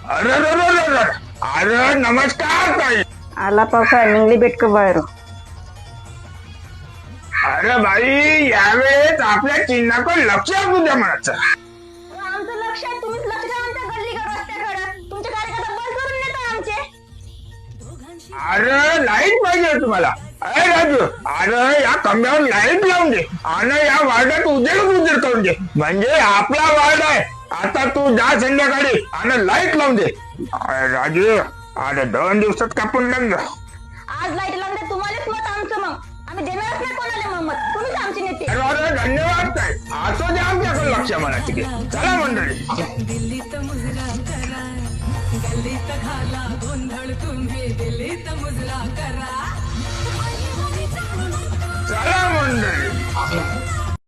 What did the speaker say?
अरे अरे अरे अरे अरे नमस्कार ताई. आला पावसा निघली बेटक बाहेर. अरे बाई यावेळेस आपल्या चिन्हाकडे लक्ष असू द्या म्हणायचं. आमचं लक्ष आहे, तुम्हीच लक्ष द्या आमच्या गल्लीकडे रस्त्याकडे. तुमचे कार्यकर्ता बंद करून नेतात आमचे. अरे लाईट पाहिजे तुम्हाला. अरे राजू अरे या कमऱ्यावर लाईट लावून दे आणि या वार्डात उजेड करून दे. म्हणजे आपला वार्ड आहे. आता तू जा संध्याकाळी आणि लाईट लावून दे. अरे राजू अरे 2 दिवसात कापून टाक. आज लाईट लावून द्या, तुम्हालाच मत आमचं. मग आम्ही देणारच नाही कोणाला मग मत. तुम्हीच आमचे नेते. अरे अरे धन्यवाद ताई. असं द्या आमच्याकडे लक्ष म्हणा. ठीक आहे चला मंडळी. दिल्लीत मुजरा करा, गल्लीत घाला गोंधळ तुम्ही, दिल्लीत मुजरा करा. चला मंडळी.